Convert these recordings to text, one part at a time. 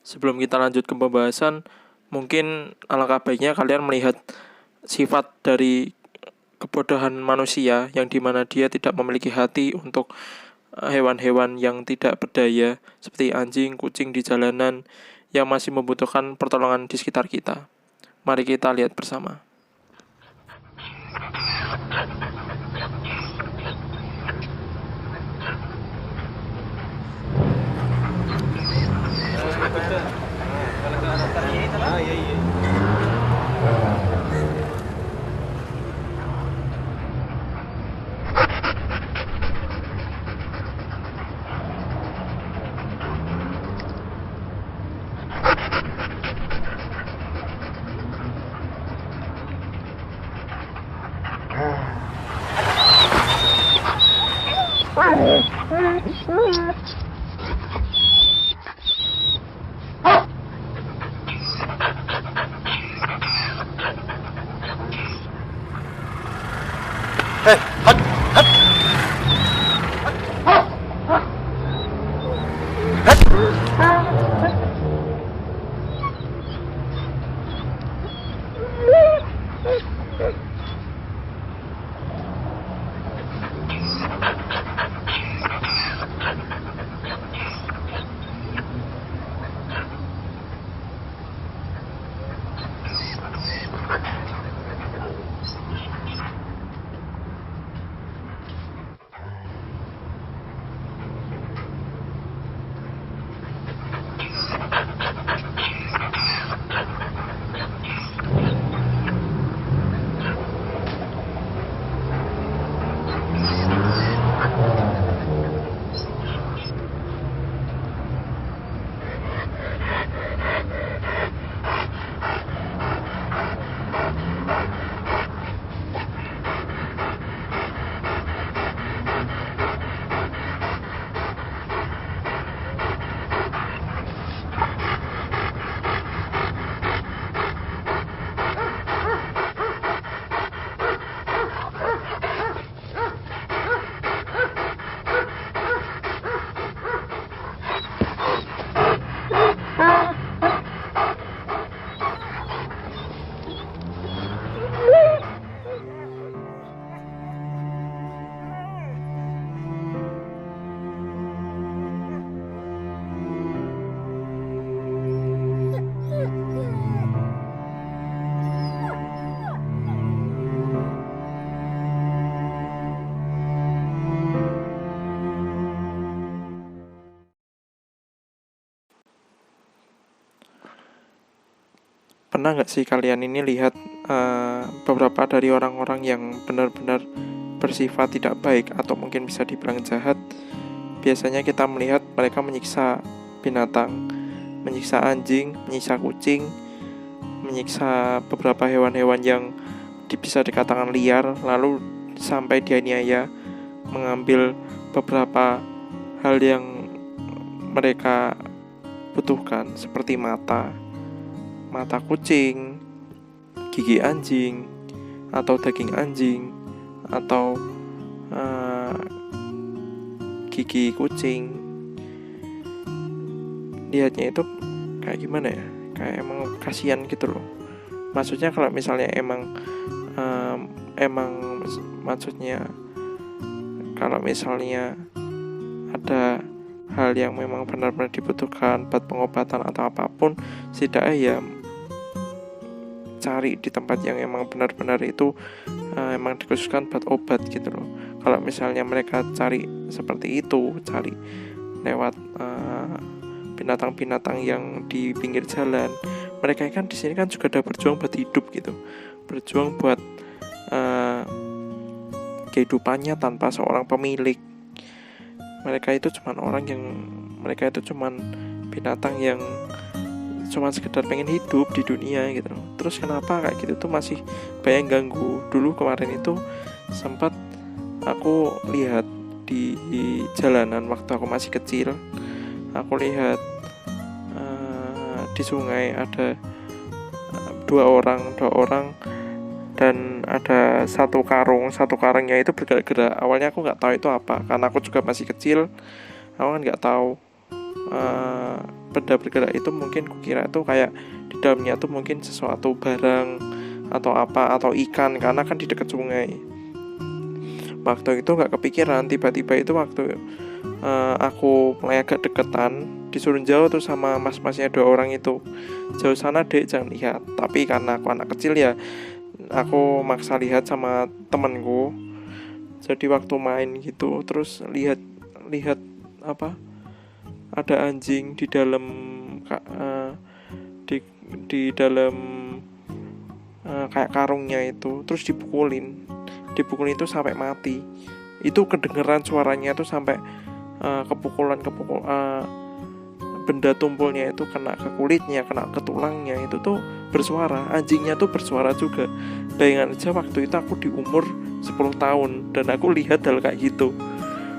Sebelum kita lanjut ke pembahasan, mungkin alangkah baiknya kalian melihat sifat dari kebodohan manusia yang dimana dia tidak memiliki hati untuk hewan-hewan yang tidak berdaya seperti anjing, kucing di jalanan yang masih membutuhkan pertolongan di sekitar kita. Mari kita lihat bersama. Pernah nggak sih kalian ini lihat beberapa dari orang-orang yang benar-benar bersifat tidak baik atau mungkin bisa dibilang jahat? Biasanya kita melihat mereka menyiksa binatang, menyiksa anjing, menyiksa kucing, menyiksa beberapa hewan-hewan yang bisa dikatakan liar, lalu sampai dianiaya, mengambil beberapa hal yang mereka butuhkan seperti mata kucing, gigi anjing, atau daging anjing, atau gigi kucing. Lihatnya itu kayak gimana ya? Kayak emang kasihan gitu loh. Maksudnya kalau misalnya emang maksudnya kalau misalnya ada hal yang memang benar-benar dibutuhkan buat pengobatan atau apapun, setidaknya ya cari di tempat yang emang benar-benar itu emang dikhususkan buat obat gitu loh. Kalau misalnya mereka cari seperti itu, cari lewat binatang-binatang yang di pinggir jalan, mereka kan di sini kan juga udah berjuang buat hidup gitu, berjuang buat kehidupannya tanpa seorang pemilik. Mereka itu cuman binatang yang cuman sekedar pengen hidup di dunia gitu. Terus kenapa kayak gitu tuh masih banyak ganggu. Dulu kemarin itu sempat aku lihat di jalanan waktu aku masih kecil, aku lihat di sungai ada dua orang dan ada satu karungnya itu bergerak-gerak. Awalnya aku nggak tahu itu apa karena aku juga masih kecil, aku kan nggak tahu benda bergerak itu mungkin kukira itu kayak di dalamnya tuh mungkin sesuatu barang atau apa, atau ikan, karena kan di dekat sungai. Waktu itu nggak kepikiran, tiba-tiba itu waktu aku mulai agak deketan, disuruh jauh tuh sama mas-masnya 2 orang itu, jauh sana dek, jangan lihat. Tapi karena aku anak kecil ya, aku maksa lihat sama temanku. Jadi waktu main gitu, terus lihat apa, ada anjing di dalam di dalam kayak karungnya itu, terus dipukulin itu sampai mati. Itu kedengeran suaranya tuh sampai kepukulan benda tumpulnya itu kena ke kulitnya, kena ke tulangnya, itu tuh bersuara. Anjingnya tuh bersuara juga. Bayangan aja waktu itu aku di umur 10 tahun dan aku lihat hal kayak gitu.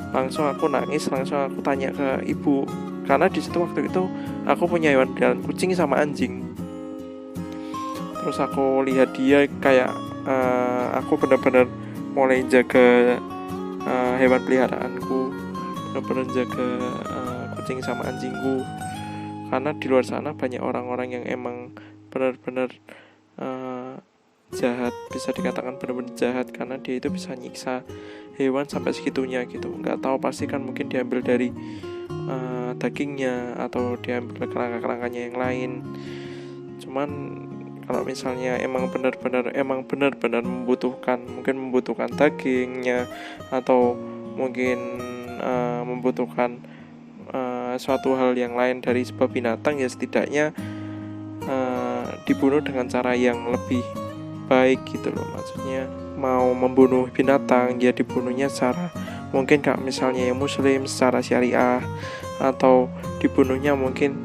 Langsung aku nangis, langsung aku tanya ke ibu, karena di situ waktu itu aku punya hewan peliharaan kucing sama anjing. Terus aku lihat dia kayak aku benar-benar mulai jaga hewan peliharaanku, benar-benar jaga kucing sama anjingku. Karena di luar sana banyak orang-orang yang emang benar-benar jahat, bisa dikatakan benar-benar jahat, karena dia itu bisa nyiksa hewan sampai segitunya gitu. Nggak tahu pasti kan mungkin diambil dari dagingnya atau diambil kerangka-kerangkanya yang lain. Cuman kalau misalnya emang benar-benar membutuhkan dagingnya, atau mungkin membutuhkan suatu hal yang lain dari sebuah binatang, ya setidaknya dibunuh dengan cara yang lebih baik gitu loh. Maksudnya mau membunuh binatang ya dibunuhnya secara mungkin kayak misalnya yang muslim, secara syariah, atau dibunuhnya mungkin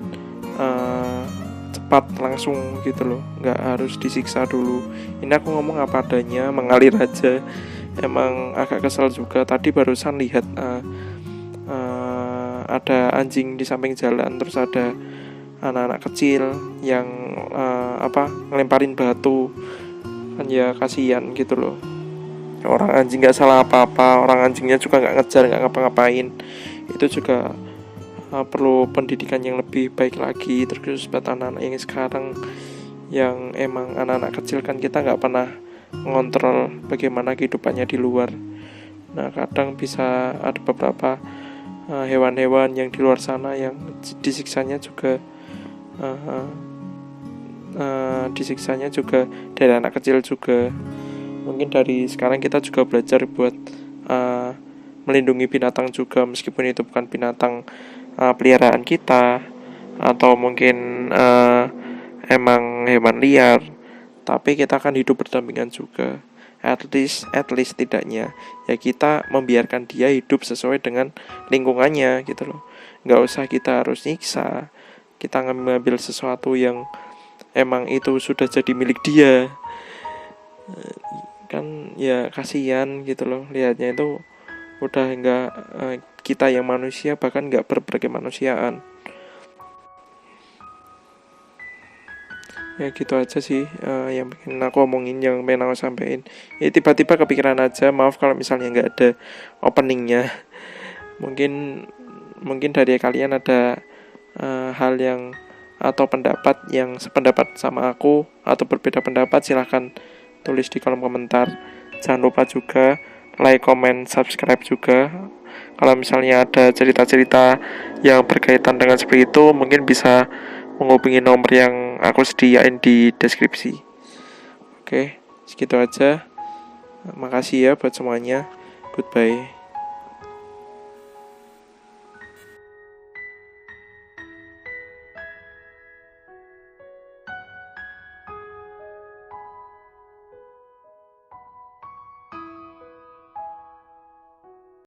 cepat langsung gitu loh, nggak harus disiksa dulu. Ini aku ngomong apa adanya, mengalir aja. Emang agak kesel juga tadi barusan lihat ada anjing di samping jalan, terus ada anak-anak kecil yang ngelemparin batu, kan ya kasihan gitu loh. Orang anjing nggak salah apa-apa, orang anjingnya juga nggak ngejar, nggak ngapa-ngapain. Itu juga perlu pendidikan yang lebih baik lagi, terus buat anak-anak yang sekarang, yang emang anak-anak kecil kan kita nggak pernah ngontrol bagaimana kehidupannya di luar. Nah kadang bisa ada beberapa hewan-hewan yang di luar sana yang disiksanya juga dari anak kecil juga. Mungkin dari sekarang kita juga belajar buat melindungi binatang juga, meskipun itu bukan binatang peliharaan kita, atau mungkin emang hewan liar, tapi kita akan hidup berdampingan juga. At least tidaknya ya kita membiarkan dia hidup sesuai dengan lingkungannya gitu loh. Nggak usah kita harus nyiksa, kita ngambil sesuatu yang emang itu sudah jadi milik dia, kan ya kasihan gitu loh. Lihatnya itu udah nggak kita yang manusia, bahkan nggak berkemanusiaan. Ya gitu aja sih yang pengen aku omongin, yang pengen aku sampein. Ya tiba-tiba kepikiran aja, maaf kalau misalnya nggak ada openingnya. Mungkin dari kalian ada hal yang atau pendapat yang sependapat sama aku atau berbeda pendapat, silahkan tulis di kolom komentar. Jangan lupa juga like, comment, subscribe juga. Kalau misalnya ada cerita-cerita yang berkaitan dengan seperti itu, mungkin bisa menghubungi nomor yang aku sediain di deskripsi. Oke, segitu aja. Makasih ya buat semuanya. Goodbye.